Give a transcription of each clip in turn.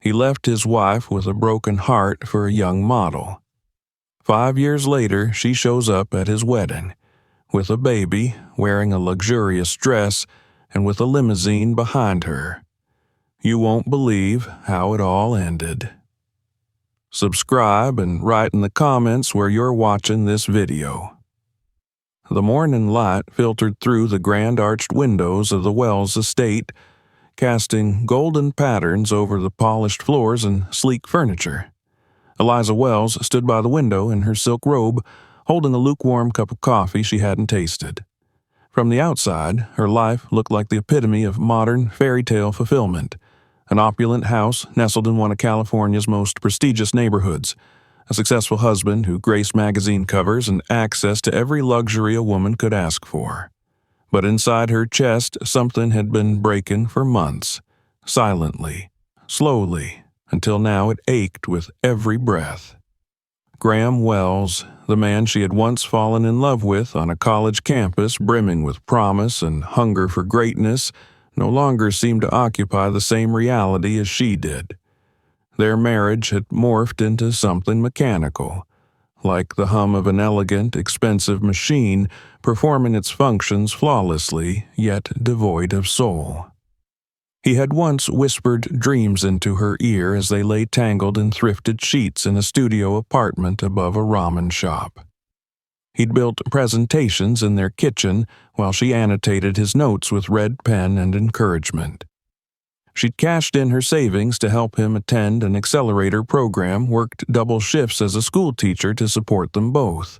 He left his wife with a broken heart for a young model. 5 years later, she shows up at his wedding, with a baby, wearing a luxurious dress, and with a limousine behind her. You won't believe how it all ended. Subscribe and write in the comments where you're watching this video. The morning light filtered through the grand arched windows of the Wells estate, casting golden patterns over the polished floors and sleek furniture. Eliza Wells stood by the window in her silk robe, holding a lukewarm cup of coffee she hadn't tasted. From the outside, her life looked like the epitome of modern fairy tale fulfillment. An opulent house nestled in one of California's most prestigious neighborhoods, a successful husband who graced magazine covers, and access to every luxury a woman could ask for. But inside her chest, something had been breaking for months, silently, slowly, until now it ached with every breath. Graham Wells, the man she had once fallen in love with on a college campus brimming with promise and hunger for greatness, no longer seemed to occupy the same reality as she did. Their marriage had morphed into something mechanical, like the hum of an elegant, expensive machine performing its functions flawlessly, yet devoid of soul. He had once whispered dreams into her ear as they lay tangled in thrifted sheets in a studio apartment above a ramen shop. He'd built presentations in their kitchen while she annotated his notes with red pen and encouragement. She'd cashed in her savings to help him attend an accelerator program, worked double shifts as a school teacher to support them both.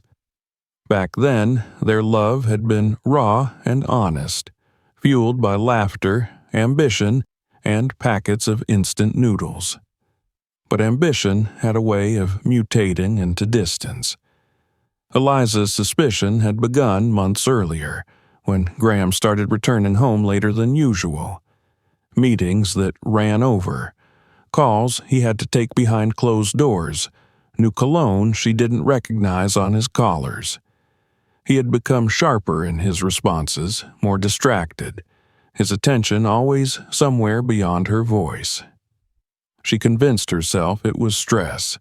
Back then, their love had been raw and honest, fueled by laughter, ambition, and packets of instant noodles. But ambition had a way of mutating into distance. Eliza's suspicion had begun months earlier, when Graham started returning home later than usual. Meetings that ran over, calls he had to take behind closed doors, new cologne she didn't recognize on his collars. He had become sharper in his responses, more distracted, his attention always somewhere beyond her voice. She convinced herself it was stress.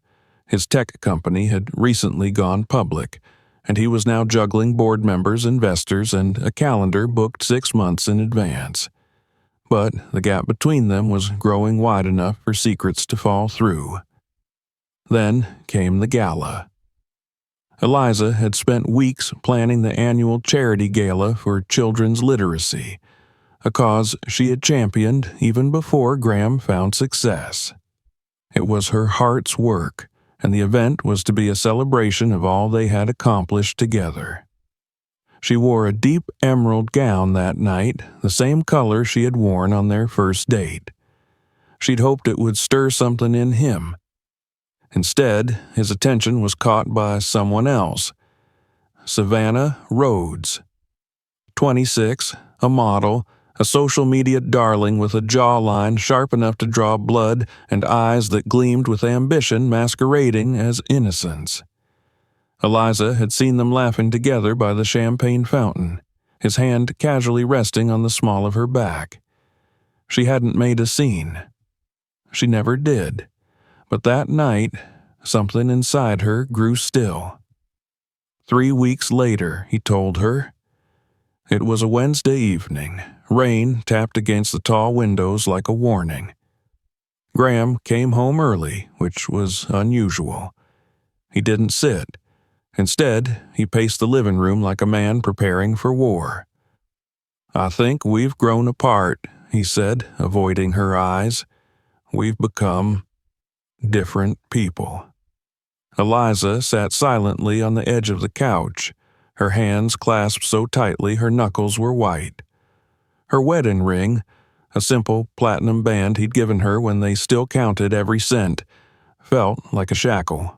His tech company had recently gone public, and he was now juggling board members, investors, and a calendar booked 6 months in advance. But the gap between them was growing wide enough for secrets to fall through. Then came the gala. Eliza had spent weeks planning the annual charity gala for children's literacy, a cause she had championed even before Graham found success. It was her heart's work, and the event was to be a celebration of all they had accomplished together. She wore a deep emerald gown that night, the same color she had worn on their first date. She'd hoped it would stir something in him. Instead, his attention was caught by someone else. Savannah Rhodes. 26, a model, a social media darling with a jawline sharp enough to draw blood and eyes that gleamed with ambition masquerading as innocence. Eliza had seen them laughing together by the champagne fountain, his hand casually resting on the small of her back. She hadn't made a scene. She never did. But that night, something inside her grew still. 3 weeks later, he told her. It was a Wednesday evening. Rain tapped against the tall windows like a warning. Graham came home early, which was unusual. He didn't sit. Instead, he paced the living room like a man preparing for war. "I think we've grown apart," he said, avoiding her eyes. "We've become different people." Eliza sat silently on the edge of the couch, her hands clasped so tightly her knuckles were white. Her wedding ring, a simple platinum band he'd given her when they still counted every cent, felt like a shackle.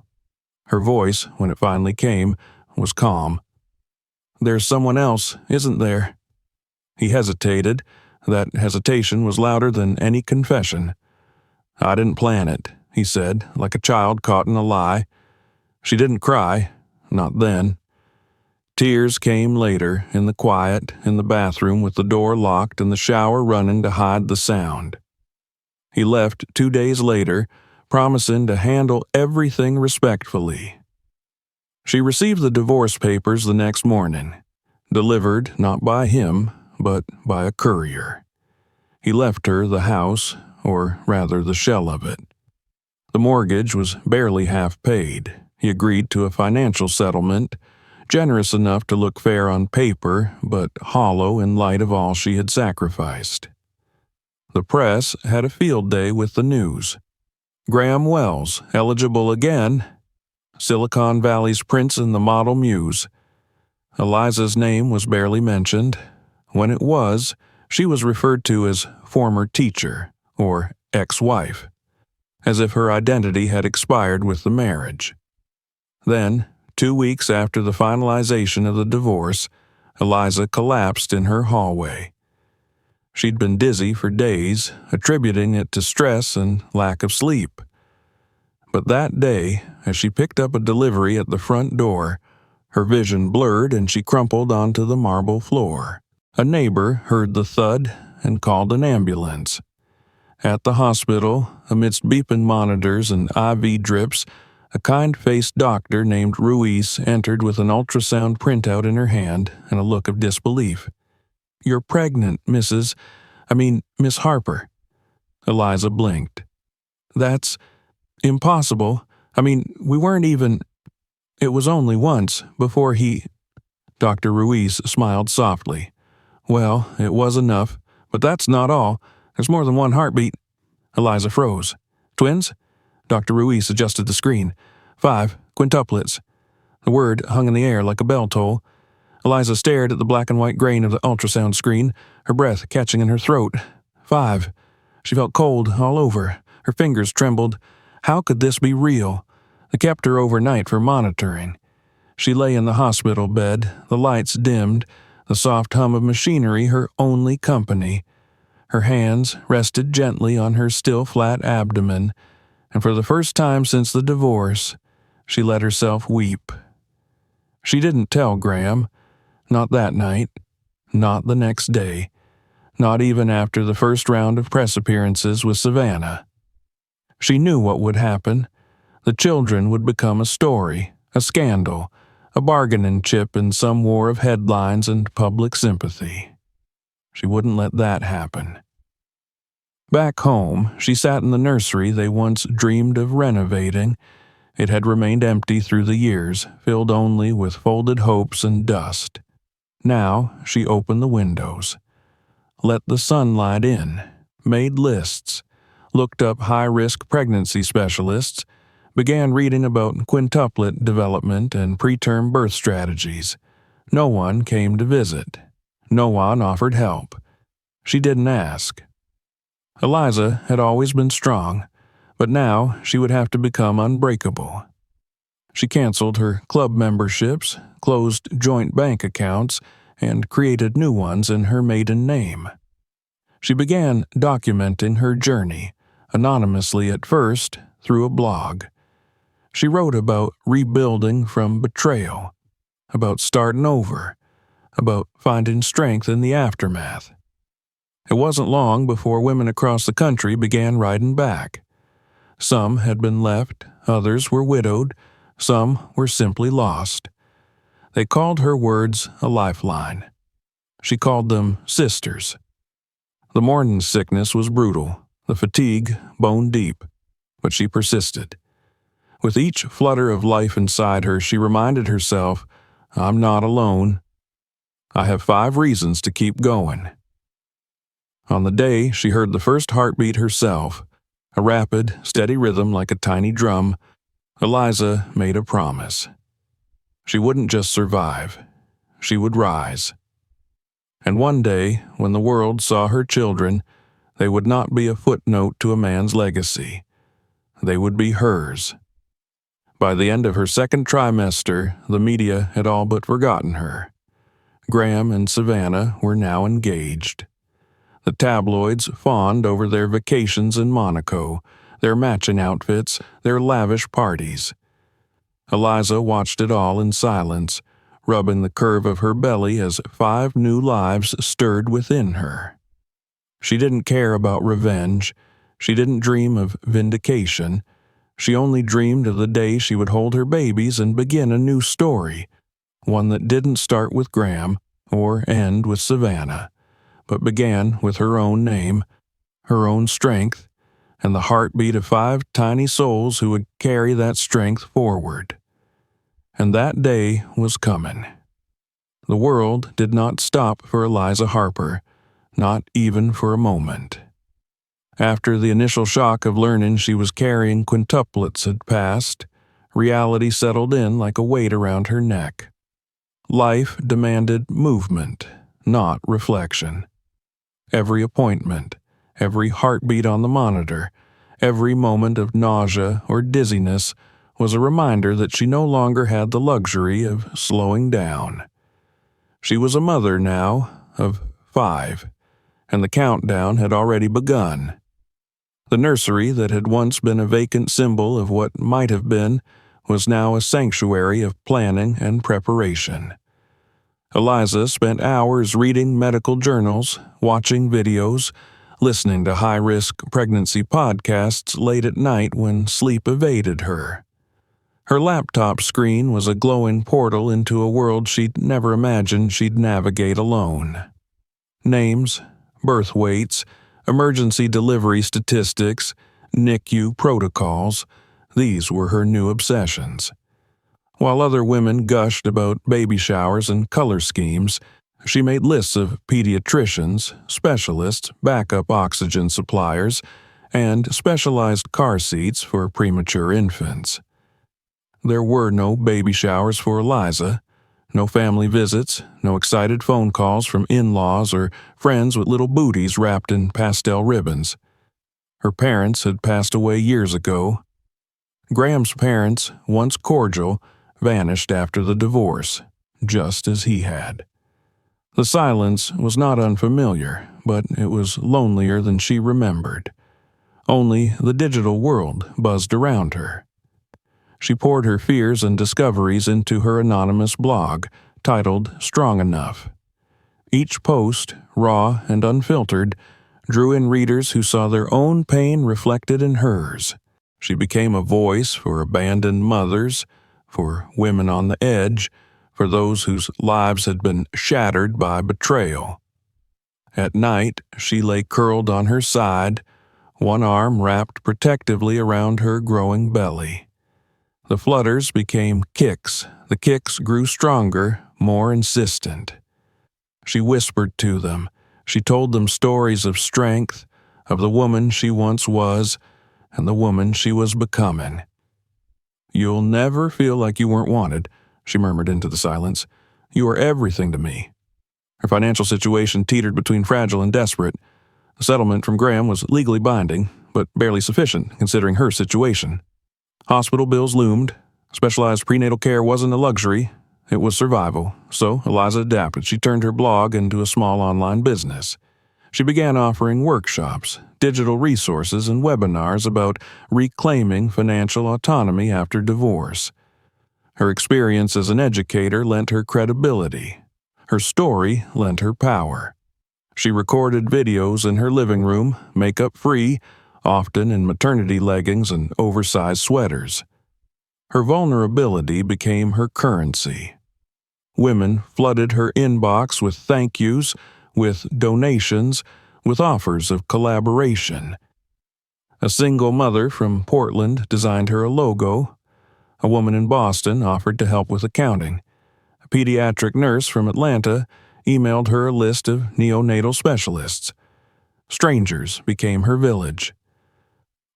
Her voice, when it finally came, was calm. "There's someone else, isn't there?" He hesitated. That hesitation was louder than any confession. "I didn't plan it," he said, like a child caught in a lie. She didn't cry, not then. Tears came later, in the quiet, in the bathroom with the door locked and the shower running to hide the sound. He left 2 days later, promising to handle everything respectfully. She received the divorce papers the next morning, delivered not by him, but by a courier. He left her the house, or rather the shell of it. The mortgage was barely half paid. He agreed to a financial settlement, generous enough to look fair on paper, but hollow in light of all she had sacrificed. The press had a field day with the news. Graham Wells, eligible again. Silicon Valley's prince and the model muse. Eliza's name was barely mentioned. When it was, she was referred to as former teacher, or ex-wife, as if her identity had expired with the marriage. Then, 2 weeks after the finalization of the divorce, Eliza collapsed in her hallway. She'd been dizzy for days, attributing it to stress and lack of sleep. But that day, as she picked up a delivery at the front door, her vision blurred and she crumpled onto the marble floor. A neighbor heard the thud and called an ambulance. At the hospital, amidst beeping monitors and IV drips, a kind-faced doctor named Ruiz entered with an ultrasound printout in her hand and a look of disbelief. "You're pregnant, Miss Harper." Eliza blinked. "That's impossible. We weren't even—" "It was only once, before he—" Dr. Ruiz smiled softly. "Well, it was enough, but that's not all. There's more than one heartbeat." Eliza froze. "Twins?" Dr. Ruiz adjusted the screen. 5, quintuplets. The word hung in the air like a bell toll. Eliza stared at the black and white grain of the ultrasound screen, her breath catching in her throat. 5. She felt cold all over. Her fingers trembled. How could this be real? They kept her overnight for monitoring. She lay in the hospital bed, the lights dimmed, the soft hum of machinery her only company. Her hands rested gently on her still flat abdomen, and for the first time since the divorce, she let herself weep. She didn't tell Graham. Not that night. Not the next day. Not even after the first round of press appearances with Savannah. She knew what would happen. The children would become a story, a scandal, a bargaining chip in some war of headlines and public sympathy. She wouldn't let that happen. Back home, she sat in the nursery they once dreamed of renovating. It had remained empty through the years, filled only with folded hopes and dust. Now she opened the windows, let the sunlight in, made lists, looked up high-risk pregnancy specialists, began reading about quintuplet development and preterm birth strategies. No one came to visit. No one offered help. She didn't ask. Eliza had always been strong, but now she would have to become unbreakable. She canceled her club memberships, closed joint bank accounts, and created new ones in her maiden name. She began documenting her journey, anonymously at first, through a blog. She wrote about rebuilding from betrayal, about starting over, about finding strength in the aftermath. It wasn't long before women across the country began writing back. Some had been left, others were widowed, some were simply lost. They called her words a lifeline. She called them sisters. The morning sickness was brutal, the fatigue bone deep, but she persisted. With each flutter of life inside her, she reminded herself, "I'm not alone. I have 5 reasons to keep going." On the day she heard the first heartbeat herself, a rapid, steady rhythm like a tiny drum, Eliza made a promise. She wouldn't just survive, she would rise. And one day, when the world saw her children, they would not be a footnote to a man's legacy. They would be hers. By the end of her second trimester, the media had all but forgotten her. Graham and Savannah were now engaged. The tabloids fawned over their vacations in Monaco, their matching outfits, their lavish parties. Eliza watched it all in silence, rubbing the curve of her belly as 5 new lives stirred within her. She didn't care about revenge. She didn't dream of vindication. She only dreamed of the day she would hold her babies and begin a new story, one that didn't start with Graham or end with Savannah, but began with her own name, her own strength, and the heartbeat of 5 tiny souls who would carry that strength forward. And that day was coming. The world did not stop for Eliza Harper, not even for a moment. After the initial shock of learning she was carrying quintuplets had passed, reality settled in like a weight around her neck. Life demanded movement, not reflection. Every appointment, every heartbeat on the monitor, every moment of nausea or dizziness was a reminder that she no longer had the luxury of slowing down. She was a mother now, of 5, and the countdown had already begun. The nursery that had once been a vacant symbol of what might have been was now a sanctuary of planning and preparation. Eliza spent hours reading medical journals, watching videos, listening to high-risk pregnancy podcasts late at night when sleep evaded her. Her laptop screen was a glowing portal into a world she'd never imagined she'd navigate alone. Names, birth weights, emergency delivery statistics, NICU protocols, these were her new obsessions. While other women gushed about baby showers and color schemes, she made lists of pediatricians, specialists, backup oxygen suppliers, and specialized car seats for premature infants. There were no baby showers for Eliza, no family visits, no excited phone calls from in-laws or friends with little booties wrapped in pastel ribbons. Her parents had passed away years ago. Graham's parents, once cordial, vanished after the divorce, just as he had. The silence was not unfamiliar, but it was lonelier than she remembered. Only the digital world buzzed around her. She poured her fears and discoveries into her anonymous blog, titled Strong Enough. Each post, raw and unfiltered, drew in readers who saw their own pain reflected in hers. She became a voice for abandoned mothers, for women on the edge, for those whose lives had been shattered by betrayal. At night, she lay curled on her side, one arm wrapped protectively around her growing belly. The flutters became kicks. The kicks grew stronger, more insistent. She whispered to them. She told them stories of strength, of the woman she once was, and the woman she was becoming. "You'll never feel like you weren't wanted," she murmured into the silence. "You are everything to me." Her financial situation teetered between fragile and desperate. The settlement from Graham was legally binding, but barely sufficient considering her situation. Hospital bills loomed. Specialized prenatal care wasn't a luxury. It was survival. So Eliza adapted. She turned her blog into a small online business. She began offering workshops, digital resources, and webinars about reclaiming financial autonomy after divorce. Her experience as an educator lent her credibility. Her story lent her power. She recorded videos in her living room, makeup-free, often in maternity leggings and oversized sweaters. Her vulnerability became her currency. Women flooded her inbox with thank yous, with donations, with offers of collaboration. A single mother from Portland designed her a logo. A woman in Boston offered to help with accounting. A pediatric nurse from Atlanta emailed her a list of neonatal specialists. Strangers became her village.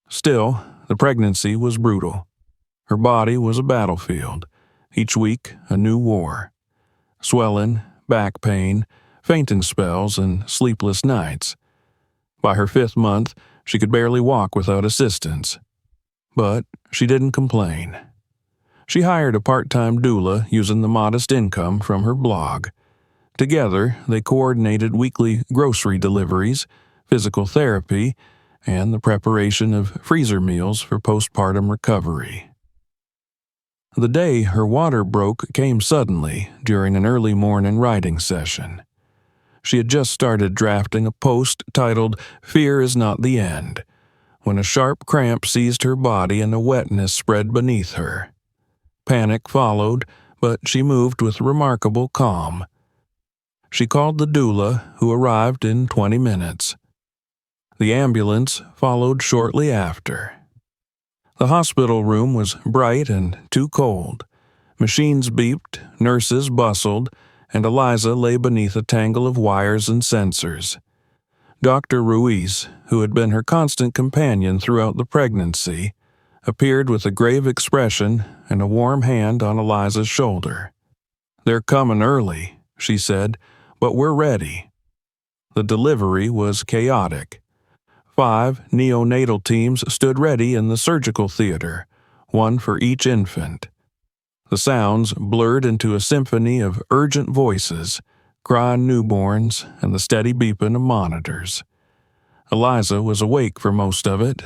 Still, the pregnancy was brutal. Her body was a battlefield. Each week, a new war. Swelling, back pain, fainting spells, and sleepless nights. By her 5th month, she could barely walk without assistance. But she didn't complain. She hired a part-time doula using the modest income from her blog. Together, they coordinated weekly grocery deliveries, physical therapy, and the preparation of freezer meals for postpartum recovery. The day her water broke came suddenly during an early morning writing session. She had just started drafting a post titled "Fear is Not the End," when a sharp cramp seized her body and a wetness spread beneath her. Panic followed, but she moved with remarkable calm. She called the doula, who arrived in 20 minutes. The ambulance followed shortly after. The hospital room was bright and too cold. Machines beeped, nurses bustled, and Eliza lay beneath a tangle of wires and sensors. Dr. Ruiz, who had been her constant companion throughout the pregnancy, appeared with a grave expression and a warm hand on Eliza's shoulder. "They're coming early," she said, "but we're ready." The delivery was chaotic. 5 neonatal teams stood ready in the surgical theater, one for each infant. The sounds blurred into a symphony of urgent voices, crying newborns, and the steady beeping of monitors. Eliza was awake for most of it,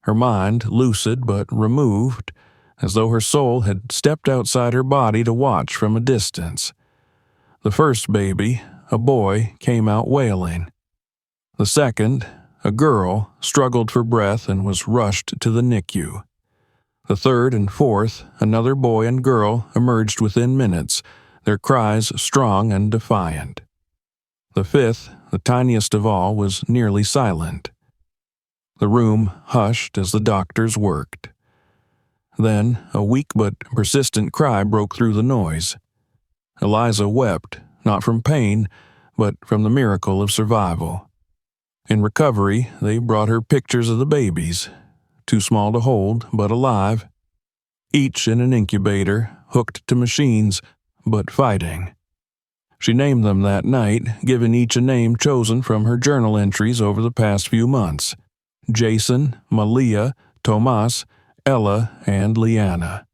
her mind lucid but removed, as though her soul had stepped outside her body to watch from a distance. The first baby, a boy, came out wailing. The second, a girl, struggled for breath and was rushed to the NICU. The third and fourth, another boy and girl, emerged within minutes, their cries strong and defiant. The fifth, the tiniest of all, was nearly silent. The room hushed as the doctors worked. Then a weak but persistent cry broke through the noise. Eliza wept, not from pain, but from the miracle of survival. In recovery, they brought her pictures of the babies, too small to hold, but alive, each in an incubator, hooked to machines, but fighting. She named them that night, giving each a name chosen from her journal entries over the past few months: Jason, Malia, Tomas, Ella, and Liana.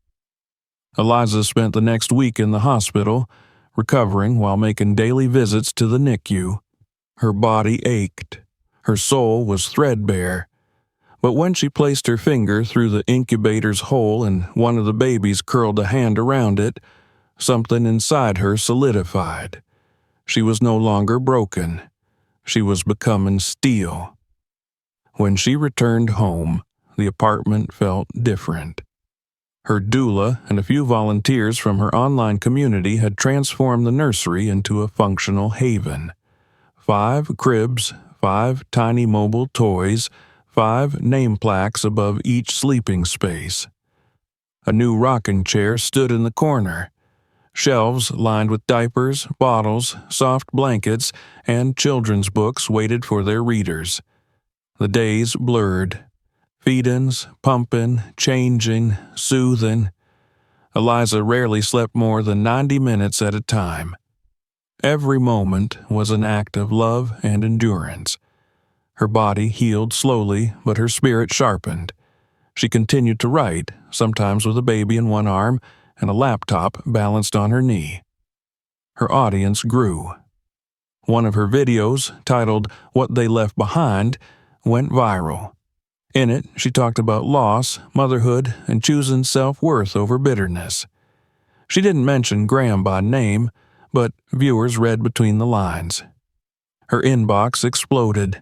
Eliza spent the next week in the hospital, recovering while making daily visits to the NICU. Her body ached. Her soul was threadbare. But when she placed her finger through the incubator's hole and one of the babies curled a hand around it, something inside her solidified. She was no longer broken. She was becoming steel. When she returned home, the apartment felt different. Her doula and a few volunteers from her online community had transformed the nursery into a functional haven. 5 cribs, 5 tiny mobile toys, 5 name plaques above each sleeping space. A new rocking chair stood in the corner. Shelves lined with diapers, bottles, soft blankets, and children's books waited for their readers. The days blurred. Feed-ins, pumping, changing, soothing. Eliza rarely slept more than 90 minutes at a time. Every moment was an act of love and endurance. Her body healed slowly, but her spirit sharpened. She continued to write, sometimes with a baby in one arm and a laptop balanced on her knee. Her audience grew. One of her videos, titled "What They Left Behind," went viral. In it, she talked about loss, motherhood, and choosing self-worth over bitterness. She didn't mention Graham by name, but viewers read between the lines. Her inbox exploded.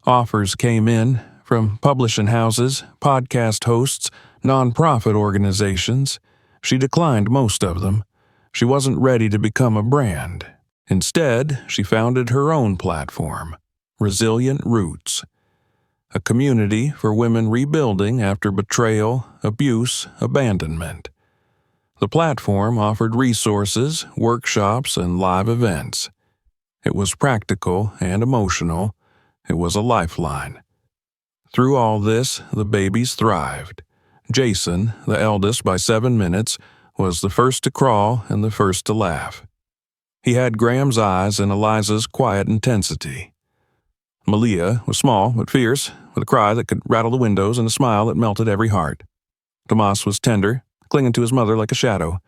Offers came in from publishing houses, podcast hosts, nonprofit organizations. She declined most of them. She wasn't ready to become a brand. Instead, she founded her own platform, Resilient Roots, a community for women rebuilding after betrayal, abuse, abandonment. The platform offered resources, workshops, and live events. It was practical and emotional. It was a lifeline. Through all this, the babies thrived. Jason, the eldest by 7 minutes, was the first to crawl and the first to laugh. He had Graham's eyes and Eliza's quiet intensity. Malia was small but fierce, with a cry that could rattle the windows and a smile that melted every heart. Tomas was tender, clinging to his mother like a shadow.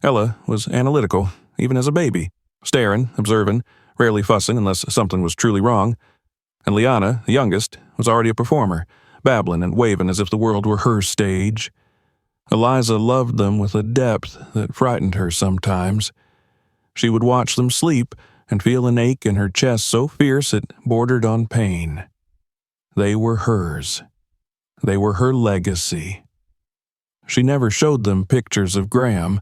Ella was analytical, even as a baby, staring, observing, rarely fussing unless something was truly wrong. And Liana, the youngest, was already a performer, babbling and waving as if the world were her stage. Eliza loved them with a depth that frightened her sometimes. She would watch them sleep and feel an ache in her chest so fierce it bordered on pain. They were hers. They were her legacy. She never showed them pictures of Graham.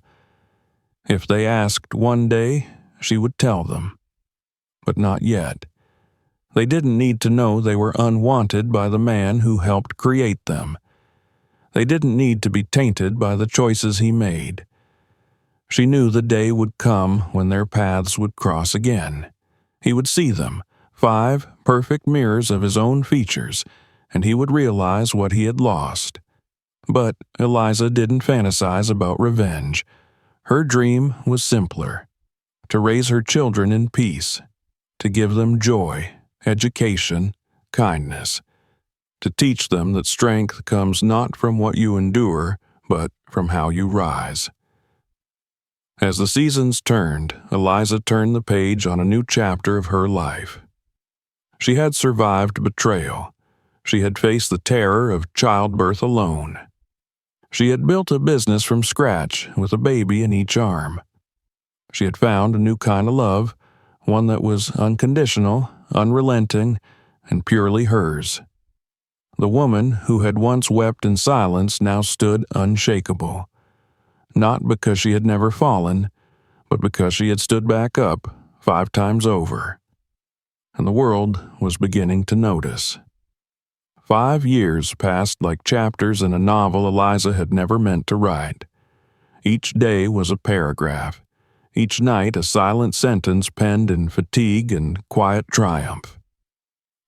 If they asked one day, she would tell them. But not yet. They didn't need to know they were unwanted by the man who helped create them. They didn't need to be tainted by the choices he made. She knew the day would come when their paths would cross again. He would see them, 5 perfect mirrors of his own features, and he would realize what he had lost. But Eliza didn't fantasize about revenge. Her dream was simpler: to raise her children in peace, to give them joy, education, kindness, to teach them that strength comes not from what you endure, but from how you rise. As the seasons turned, Eliza turned the page on a new chapter of her life. She had survived betrayal. She had faced the terror of childbirth alone. She had built a business from scratch with a baby in each arm. She had found a new kind of love, one that was unconditional, unrelenting, and purely hers. The woman who had once wept in silence now stood unshakable. Not because she had never fallen, but because she had stood back up 5 times over. And the world was beginning to notice. 5 years passed like chapters in a novel Eliza had never meant to write. Each day was a paragraph. Each night a silent sentence penned in fatigue and quiet triumph.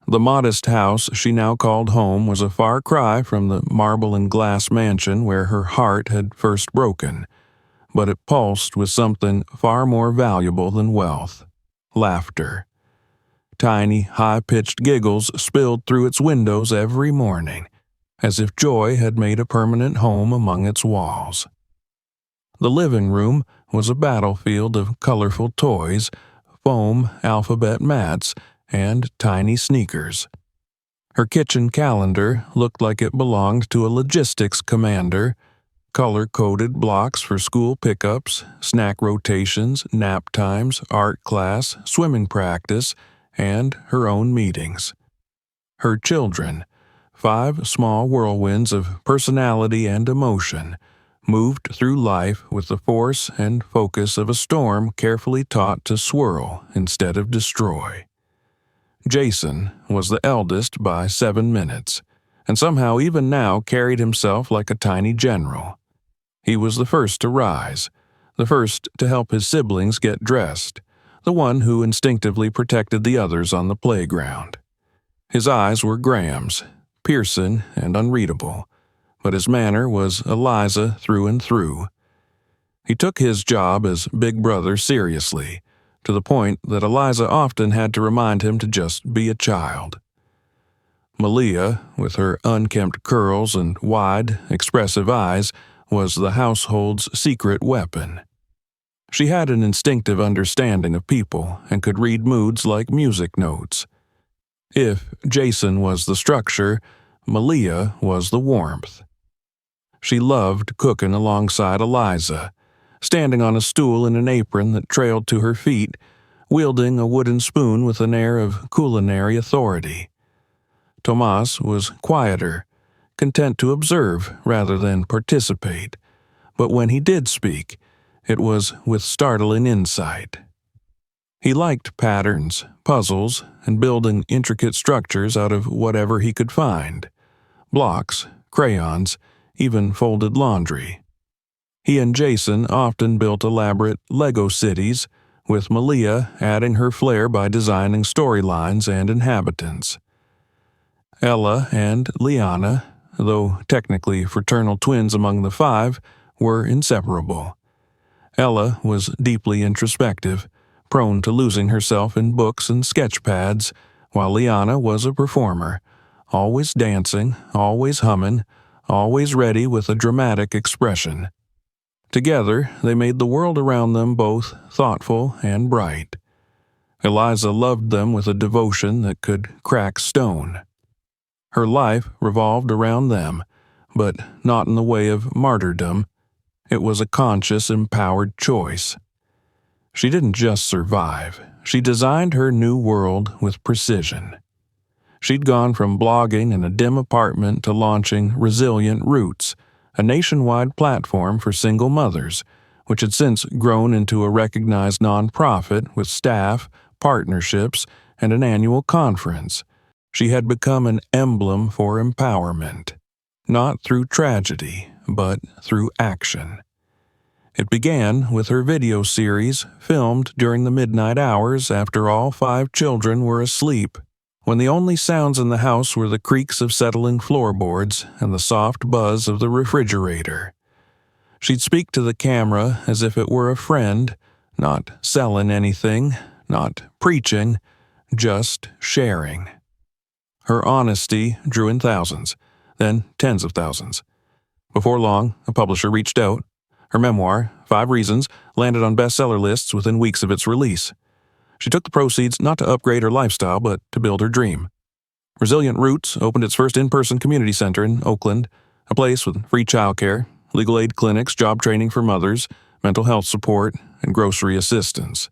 The modest house she now called home was a far cry from the marble and glass mansion where her heart had first broken, but it pulsed with something far more valuable than wealth: laughter. Tiny, high-pitched giggles spilled through its windows every morning, as if joy had made a permanent home among its walls. The living room was a battlefield of colorful toys, foam alphabet mats, and tiny sneakers. Her kitchen calendar looked like it belonged to a logistics commander: color-coded blocks for school pickups, snack rotations, nap times, art class, swimming practice, and her own meetings. Her children, 5 small whirlwinds of personality and emotion, moved through life with the force and focus of a storm carefully taught to swirl instead of destroy. Jason was the eldest by 7 minutes, and somehow even now carried himself like a tiny general. He was the first to rise, the first to help his siblings get dressed, the one who instinctively protected the others on the playground. His eyes were Graham's, piercing and unreadable, but his manner was Eliza through and through. He took his job as big brother seriously, to the point that Eliza often had to remind him to just be a child. Malia, with her unkempt curls and wide, expressive eyes, was the household's secret weapon. She had an instinctive understanding of people and could read moods like music notes. If Jason was the structure, Malia was the warmth. She loved cooking alongside Eliza, standing on a stool in an apron that trailed to her feet, wielding a wooden spoon with an air of culinary authority. Tomas was quieter, content to observe rather than participate, but when he did speak, it was with startling insight. He liked patterns, puzzles, and building intricate structures out of whatever he could find: blocks, crayons, even folded laundry. He and Jason often built elaborate Lego cities, with Malia adding her flair by designing storylines and inhabitants. Ella and Liana, though technically fraternal twins among the 5, were inseparable. Ella was deeply introspective, prone to losing herself in books and sketch pads, while Liana was a performer, always dancing, always humming, always ready with a dramatic expression. Together, they made the world around them both thoughtful and bright. Eliza loved them with a devotion that could crack stone. Her life revolved around them, but not in the way of martyrdom. It was a conscious, empowered choice. She didn't just survive. She designed her new world with precision. She'd gone from blogging in a dim apartment to launching Resilient Roots, a nationwide platform for single mothers, which had since grown into a recognized nonprofit with staff, partnerships, and an annual conference. She had become an emblem for empowerment, not through tragedy, but through action. It began with her video series, filmed during the midnight hours after all 5 children were asleep, when the only sounds in the house were the creaks of settling floorboards and the soft buzz of the refrigerator. She'd speak to the camera as if it were a friend, not selling anything, not preaching, just sharing. Her honesty drew in thousands, then tens of thousands. Before long, a publisher reached out. Her memoir, 5 Reasons, landed on bestseller lists within weeks of its release. She took the proceeds not to upgrade her lifestyle, but to build her dream. Resilient Roots opened its first in-person community center in Oakland, a place with free childcare, legal aid clinics, job training for mothers, mental health support, and grocery assistance.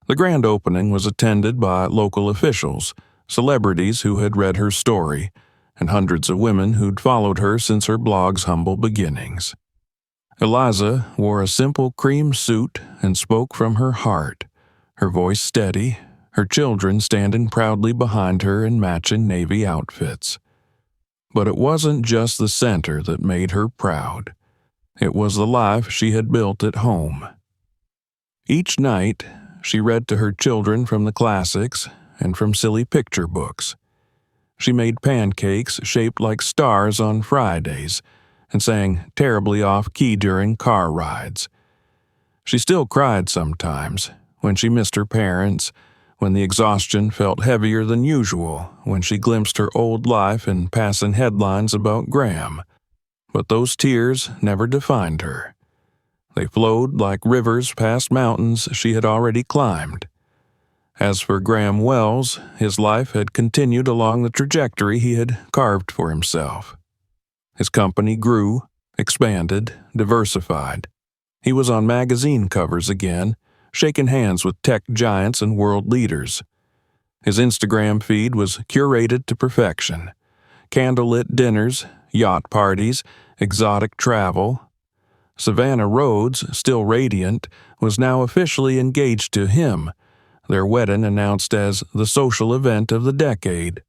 The grand opening was attended by local officials, celebrities who had read her story, and hundreds of women who'd followed her since her blog's humble beginnings. Eliza wore a simple cream suit and spoke from her heart, her voice steady, her children standing proudly behind her in matching Navy outfits. But it wasn't just the center that made her proud. It was the life she had built at home. Each night, she read to her children from the classics and from silly picture books. She made pancakes shaped like stars on Fridays and sang terribly off-key during car rides. She still cried sometimes, when she missed her parents, when the exhaustion felt heavier than usual, when she glimpsed her old life in passing headlines about Graham. But those tears never defined her. They flowed like rivers past mountains she had already climbed. As for Graham Wells, his life had continued along the trajectory he had carved for himself. His company grew, expanded, diversified. He was on magazine covers again, shaking hands with tech giants and world leaders. His Instagram feed was curated to perfection. Candlelit dinners, yacht parties, exotic travel. Savannah Rhodes, still radiant, was now officially engaged to him, their wedding announced as the social event of the decade.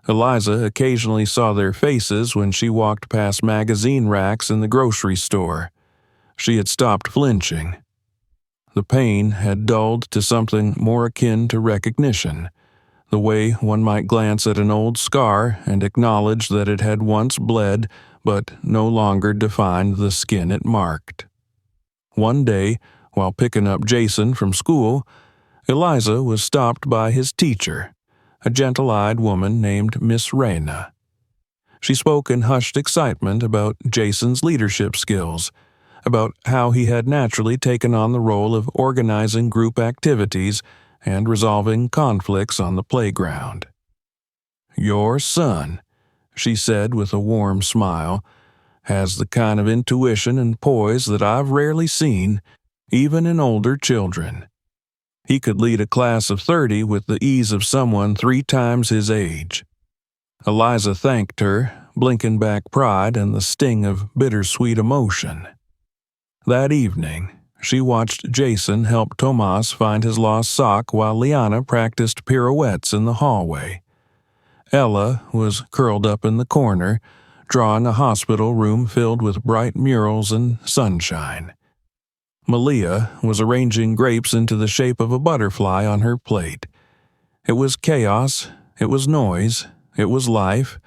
Eliza occasionally saw their faces when she walked past magazine racks in the grocery store. She had stopped flinching. The pain had dulled to something more akin to recognition, the way one might glance at an old scar and acknowledge that it had once bled but no longer defined the skin it marked. One day, while picking up Jason from school, Eliza was stopped by his teacher, a gentle-eyed woman named Miss Reyna. She spoke in hushed excitement about Jason's leadership skills, about how he had naturally taken on the role of organizing group activities and resolving conflicts on the playground. "Your son," she said with a warm smile, "has the kind of intuition and poise that I've rarely seen, even in older children. He could lead a class of 30 with the ease of someone 3 times his age." Eliza thanked her, blinking back pride and the sting of bittersweet emotion. That evening, she watched Jason help Tomas find his lost sock while Liana practiced pirouettes in the hallway. Ella was curled up in the corner, drawing a hospital room filled with bright murals and sunshine. Malia was arranging grapes into the shape of a butterfly on her plate. It was chaos, it was noise, it was life,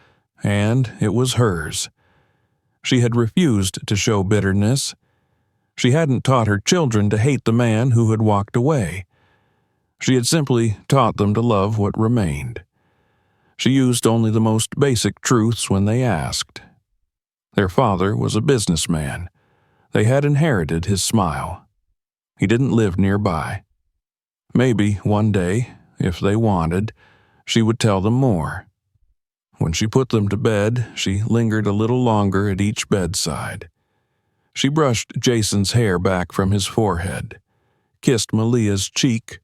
and it was hers. She had refused to show bitterness. She hadn't taught her children to hate the man who had walked away. She had simply taught them to love what remained. She used only the most basic truths when they asked. Their father was a businessman. They had inherited his smile. He didn't live nearby. Maybe one day, if they wanted, she would tell them more. When she put them to bed, she lingered a little longer at each bedside. She brushed Jason's hair back from his forehead, kissed Malia's cheek,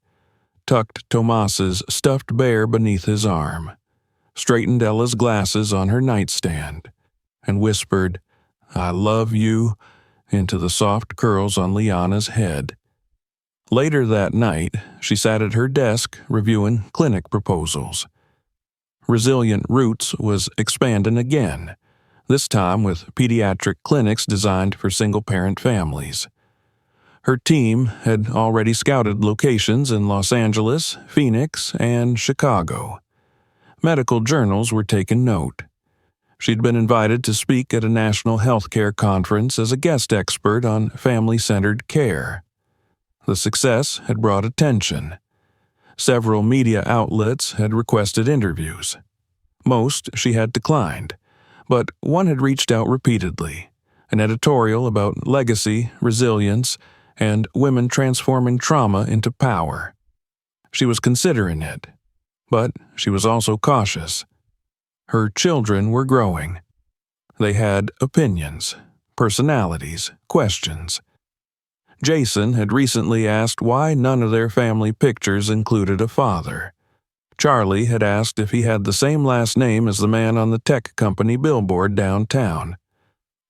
tucked Tomas's stuffed bear beneath his arm. straightened Ella's glasses on her nightstand, and whispered, "I love you," into the soft curls on Liana's head. Later that night, she sat at her desk reviewing clinic proposals. Resilient Roots was expanding again, this time with pediatric clinics designed for single-parent families. Her team had already scouted locations in Los Angeles, Phoenix, and Chicago. Medical journals were taking note. She'd been invited to speak at a national healthcare conference as a guest expert on family-centered care. The success had brought attention. Several media outlets had requested interviews. Most she had declined, but one had reached out repeatedly, an editorial about legacy, resilience, and women transforming trauma into power. She was considering it, but she was also cautious. Her children were growing. They had opinions, personalities, questions. Jason had recently asked why none of their family pictures included a father. Charlie had asked if he had the same last name as the man on the tech company billboard downtown.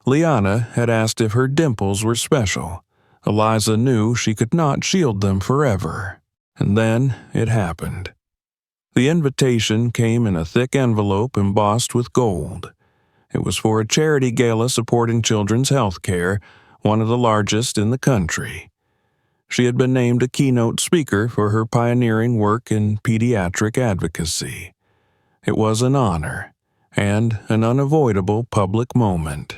Liana had asked if her dimples were special. Eliza knew she could not shield them forever. And then it happened. The invitation came in a thick envelope embossed with gold. It was for a charity gala supporting children's health care, one of the largest in the country. She had been named a keynote speaker for her pioneering work in pediatric advocacy. It was an honor, and an unavoidable public moment.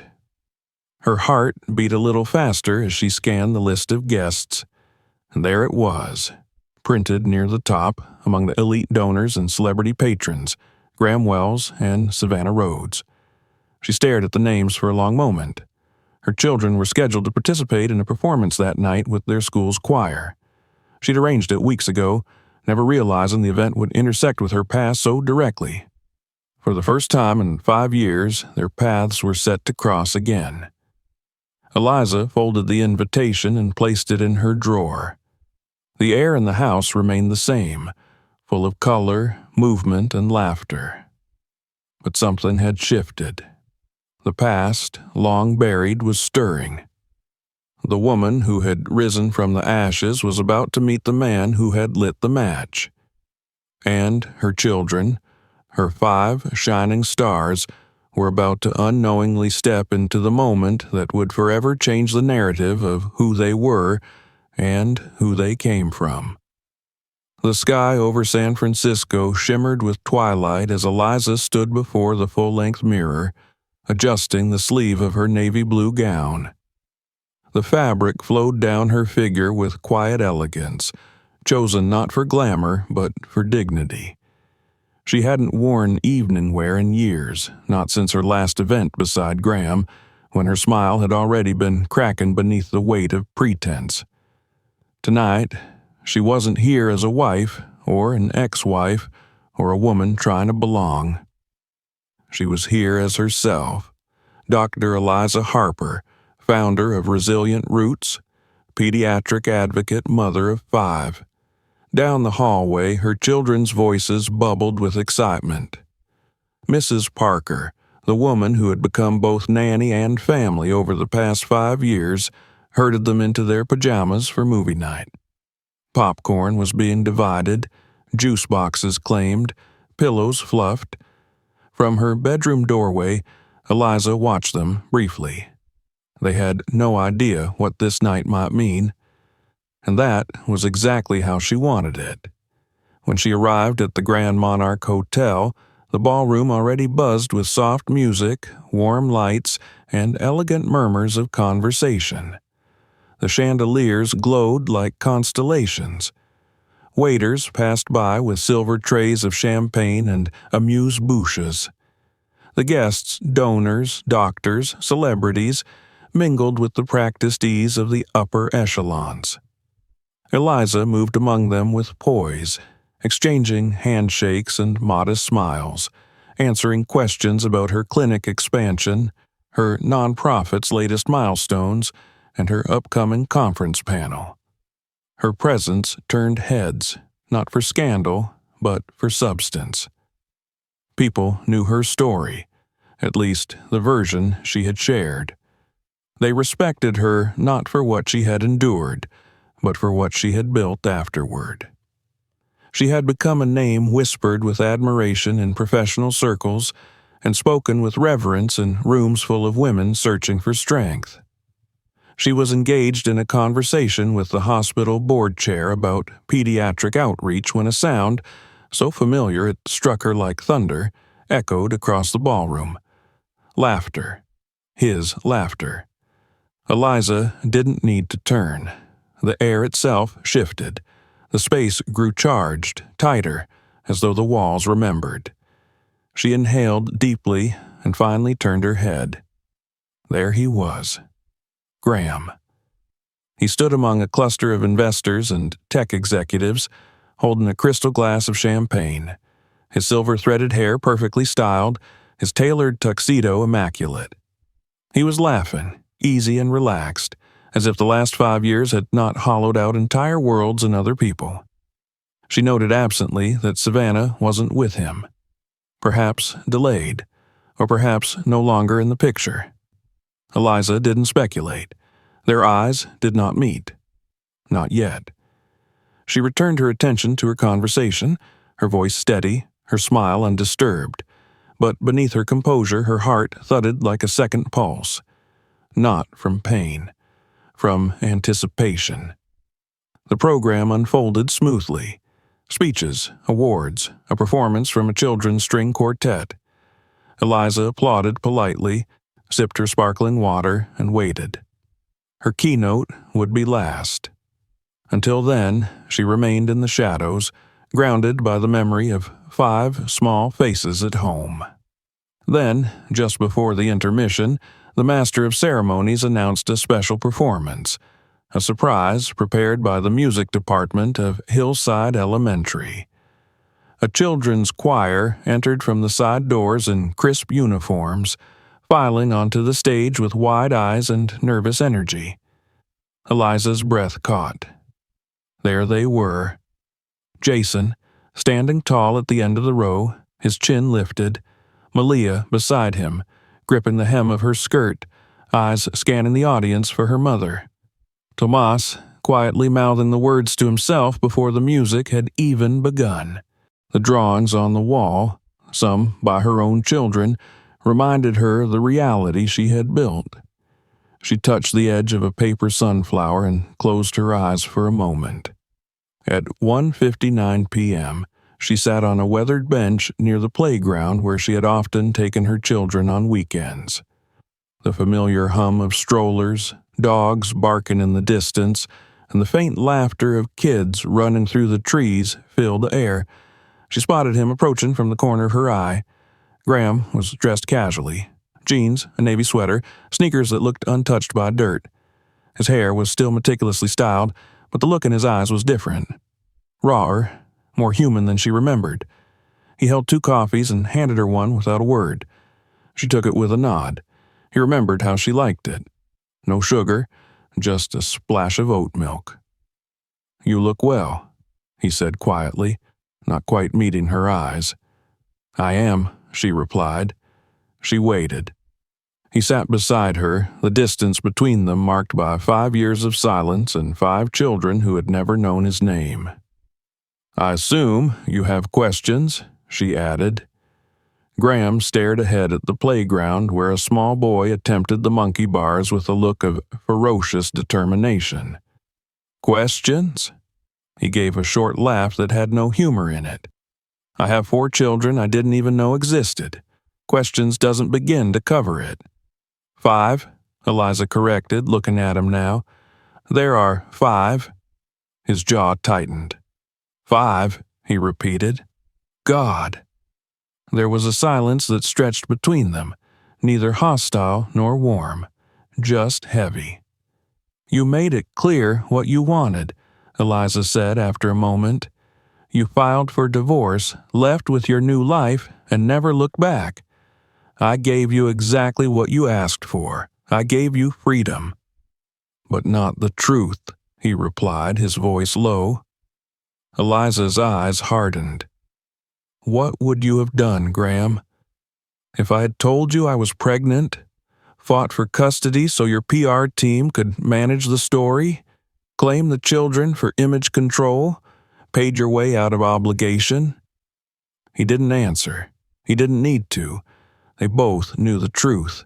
Her heart beat a little faster as she scanned the list of guests. And there it was, printed near the top among the elite donors and celebrity patrons, Graham Wells and Savannah Rhodes. She stared at the names for a long moment. Her children were scheduled to participate in a performance that night with their school's choir. She'd arranged it weeks ago, never realizing the event would intersect with her past so directly. For the first time in 5 years, their paths were set to cross again. Eliza folded the invitation and placed it in her drawer. The air in the house remained the same, full of color, movement, and laughter. But something had shifted. The past, long buried, was stirring. The woman who had risen from the ashes was about to meet the man who had lit the match. And her children, her 5 shining stars, were about to unknowingly step into the moment that would forever change the narrative of who they were and who they came from. The sky over San Francisco shimmered with twilight as Eliza stood before the full-length mirror, adjusting the sleeve of her navy blue gown. The fabric flowed down her figure with quiet elegance, chosen not for glamour but for dignity. She hadn't worn evening wear in years, not since her last event beside Graham, when her smile had already been cracking beneath the weight of pretense. Tonight, she wasn't here as a wife, or an ex-wife, or a woman trying to belong. She was here as herself, Dr. Eliza Harper, founder of Resilient Roots, pediatric advocate, mother of 5. Down the hallway, her children's voices bubbled with excitement. Mrs. Parker, the woman who had become both nanny and family over the past 5 years, herded them into their pajamas for movie night. Popcorn was being divided, juice boxes claimed, pillows fluffed. From her bedroom doorway, Eliza watched them briefly. They had no idea what this night might mean, and that was exactly how she wanted it. When she arrived at the Grand Monarch Hotel, the ballroom already buzzed with soft music, warm lights, and elegant murmurs of conversation. The chandeliers glowed like constellations. Waiters passed by with silver trays of champagne and amuse-bouches. The guests, donors, doctors, celebrities, mingled with the practiced ease of the upper echelons. Eliza moved among them with poise, exchanging handshakes and modest smiles, answering questions about her clinic expansion, her nonprofit's latest milestones, and her upcoming conference panel. Her presence turned heads, not for scandal, but for substance. People knew her story, at least the version she had shared. They respected her not for what she had endured, but for what she had built afterward. She had become a name whispered with admiration in professional circles and spoken with reverence in rooms full of women searching for strength. She was engaged in a conversation with the hospital board chair about pediatric outreach when a sound, so familiar it struck her like thunder, echoed across the ballroom. Laughter. His laughter. Eliza didn't need to turn. The air itself shifted. The space grew charged, tighter, as though the walls remembered. She inhaled deeply and finally turned her head. There he was. Graham. He stood among a cluster of investors and tech executives, holding a crystal glass of champagne, his silver-threaded hair perfectly styled, his tailored tuxedo immaculate. He was laughing, easy and relaxed, as if the last 5 years had not hollowed out entire worlds and other people. She noted absently that Savannah wasn't with him. Perhaps delayed, or perhaps no longer in the picture. Eliza didn't speculate. Their eyes did not meet. Not yet. She returned her attention to her conversation, her voice steady, her smile undisturbed. But beneath her composure, her heart thudded like a second pulse. Not from pain. From anticipation. The program unfolded smoothly. Speeches, awards, a performance from a children's string quartet. Eliza applauded politely, sipped her sparkling water, and waited. Her keynote would be last. Until then, she remained in the shadows, grounded by the memory of 5 small faces at home. Then, just before the intermission, the master of ceremonies announced a special performance, a surprise prepared by the music department of Hillside Elementary. A children's choir entered from the side doors in crisp uniforms, filing onto the stage with wide eyes and nervous energy. Eliza's breath caught. There they were. Jason, standing tall at the end of the row, his chin lifted, Malia beside him, gripping the hem of her skirt, eyes scanning the audience for her mother. Tomas, quietly mouthing the words to himself before the music had even begun. The drawings on the wall, some by her own children, reminded her of the reality she had built. She touched the edge of a paper sunflower and closed her eyes for a moment. At 1:59 p.m., she sat on a weathered bench near the playground where she had often taken her children on weekends. The familiar hum of strollers, dogs barking in the distance, and the faint laughter of kids running through the trees filled the air. She spotted him approaching from the corner of her eye. Graham was dressed casually. Jeans, a navy sweater, sneakers that looked untouched by dirt. His hair was still meticulously styled, but the look in his eyes was different. Rawer, more human than she remembered. He held 2 coffees and handed her one without a word. She took it with a nod. He remembered how she liked it. No sugar, just a splash of oat milk. "You look well," he said quietly, not quite meeting her eyes. "I am," she replied. She waited. He sat beside her, the distance between them marked by 5 years of silence and 5 children who had never known his name. "I assume you have questions," she added. Graham stared ahead at the playground where a small boy attempted the monkey bars with a look of ferocious determination. "Questions?" He gave a short laugh that had no humor in it. "I have 4 children I didn't even know existed. Questions doesn't begin to cover it." 5, Eliza corrected, looking at him now. "There are 5. His jaw tightened. 5, he repeated. God. There was a silence that stretched between them, neither hostile nor warm, just heavy. "You made it clear what you wanted," Eliza said after a moment. "You filed for divorce, left with your new life, and never looked back. I gave you exactly what you asked for. I gave you freedom." "But not the truth," he replied, his voice low. Eliza's eyes hardened. What would you have done, Graham? If I had told you I was pregnant, fought for custody so your PR team could manage the story, claim the children for image control, paid your way out of obligation? He didn't answer. He didn't need to. They both knew the truth.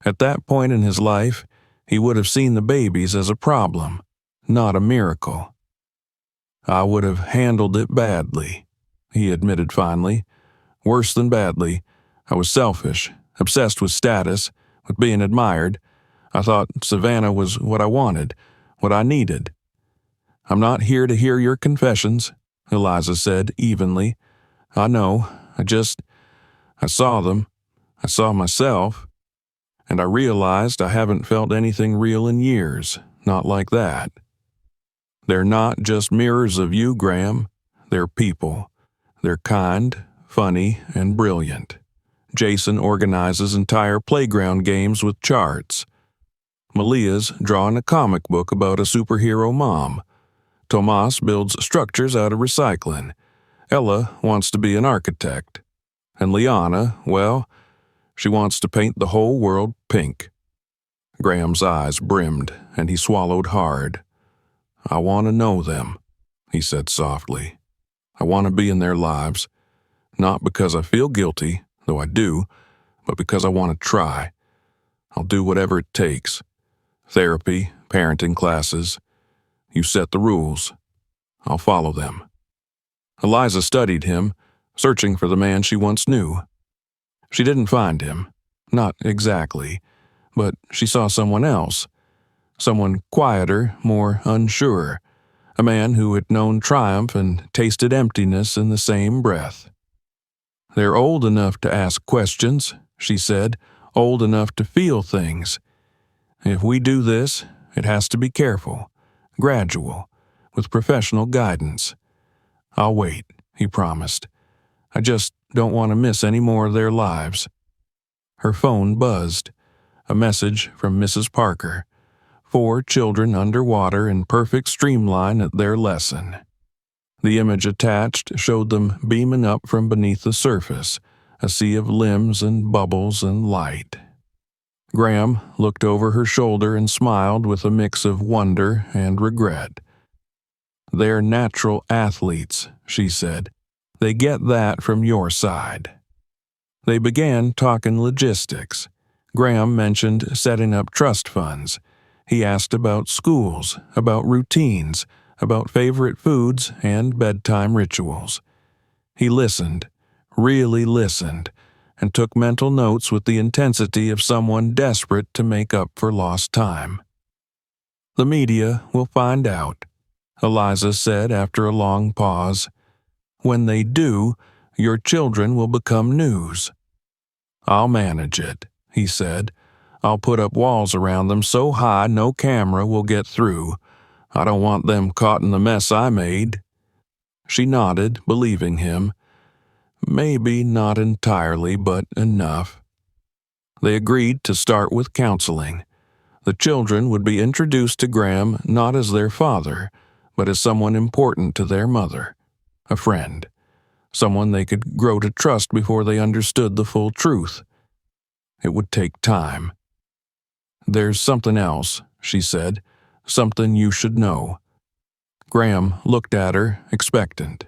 At that point in his life, he would have seen the babies as a problem, not a miracle. I would have handled it badly, he admitted finally. Worse than badly. I was selfish, obsessed with status, with being admired. I thought Savannah was what I wanted, what I needed. I'm not here to hear your confessions, Eliza said evenly. I know. I saw them. I saw myself. And I realized I haven't felt anything real in years, not like that. They're not just mirrors of you, Graham. They're people. They're kind, funny, and brilliant. Jason organizes entire playground games with charts. Malia's drawing a comic book about a superhero mom. Tomas builds structures out of recycling. Ella wants to be an architect. And Liana, well, she wants to paint the whole world pink. Graham's eyes brimmed, and he swallowed hard. I want to know them, he said softly. I want to be in their lives, not because I feel guilty, though I do, but because I want to try. I'll do whatever it takes. Therapy, parenting classes. You set the rules. I'll follow them. Eliza studied him, searching for the man she once knew. She didn't find him. Not exactly. But she saw someone else. Someone quieter, more unsure. A man who had known triumph and tasted emptiness in the same breath. They're old enough to ask questions, she said, old enough to feel things. If we do this, it has to be careful, gradual, with professional guidance. I'll wait, he promised. I just don't want to miss any more of their lives. Her phone buzzed. A message from Mrs. Parker. 4 children underwater in perfect streamline at their lesson. The image attached showed them beaming up from beneath the surface, a sea of limbs and bubbles and light. Graham looked over her shoulder and smiled with a mix of wonder and regret. They're natural athletes, she said. They get that from your side. They began talking logistics. Graham mentioned setting up trust funds. He asked about schools, about routines, about favorite foods and bedtime rituals. He listened, really listened, and took mental notes with the intensity of someone desperate to make up for lost time. The media will find out, Eliza said after a long pause. When they do, your children will become news. I'll manage it, he said. I'll put up walls around them so high no camera will get through. I don't want them caught in the mess I made. She nodded, believing him. Maybe not entirely, but enough. They agreed to start with counseling. The children would be introduced to Graham not as their father, but as someone important to their mother, a friend, someone they could grow to trust before they understood the full truth. It would take time. There's something else, she said, something you should know. Graham looked at her, expectant.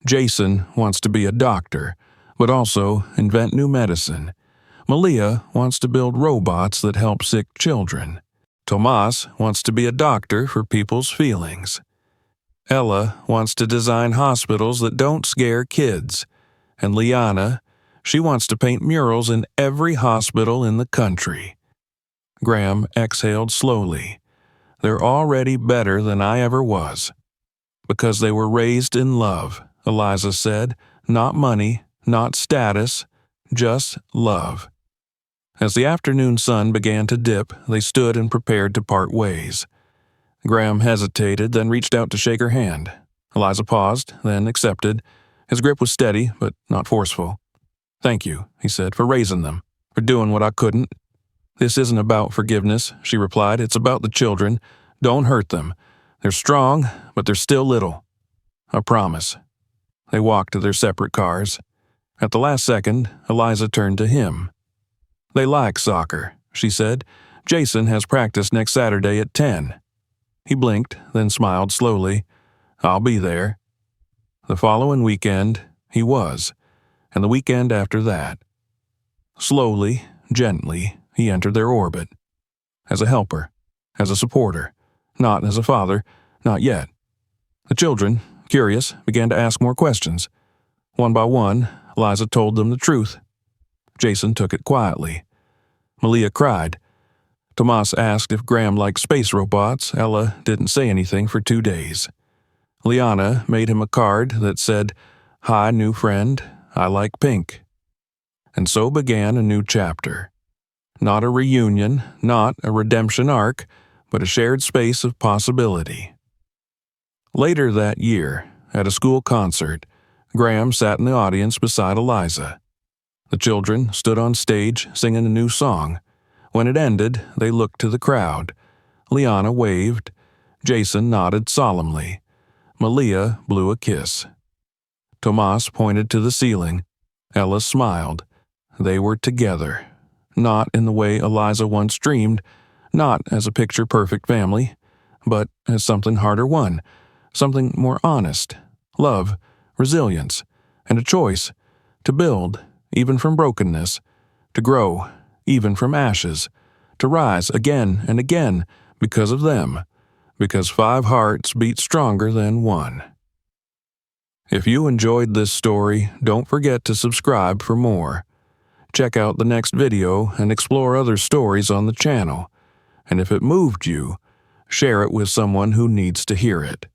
Jason wants to be a doctor, but also invent new medicine. Malia wants to build robots that help sick children. Tomas wants to be a doctor for people's feelings. Ella wants to design hospitals that don't scare kids. And Liana, she wants to paint murals in every hospital in the country. Graham exhaled slowly. They're already better than I ever was. Because they were raised in love, Eliza said. Not money, not status, just love. As the afternoon sun began to dip, they stood and prepared to part ways. Graham hesitated, then reached out to shake her hand. Eliza paused, then accepted. His grip was steady, but not forceful. Thank you, he said, for raising them, for doing what I couldn't. This isn't about forgiveness, she replied. It's about the children. Don't hurt them. They're strong, but they're still little. I promise. They walked to their separate cars. At the last second, Eliza turned to him. "They like soccer," she said. "Jason has practice next Saturday at 10. He blinked, then smiled slowly. "I'll be there." The following weekend, he was, and the weekend after that. Slowly, gently, he entered their orbit. As a helper, as a supporter, not as a father, not yet. The children, curious, began to ask more questions. One by one, Eliza told them the truth. Jason took it quietly. Malia cried. Tomas asked if Graham liked space robots. Ella didn't say anything for 2 days. Liana made him a card that said, "Hi, new friend, I like pink." And so began a new chapter. Not a reunion, not a redemption arc, but a shared space of possibility. Later that year, at a school concert, Graham sat in the audience beside Eliza. The children stood on stage singing a new song. When it ended, they looked to the crowd. Liana waved. Jason nodded solemnly. Malia blew a kiss. Tomas pointed to the ceiling. Ella smiled. They were together. Not in the way Eliza once dreamed, not as a picture-perfect family, but as something harder won, something more honest, love, resilience, and a choice to build, even from brokenness, to grow, even from ashes, to rise again and again because of them, because 5 hearts beat stronger than 1. If you enjoyed this story, don't forget to subscribe for more. Check out the next video and explore other stories on the channel. And if it moved you, share it with someone who needs to hear it.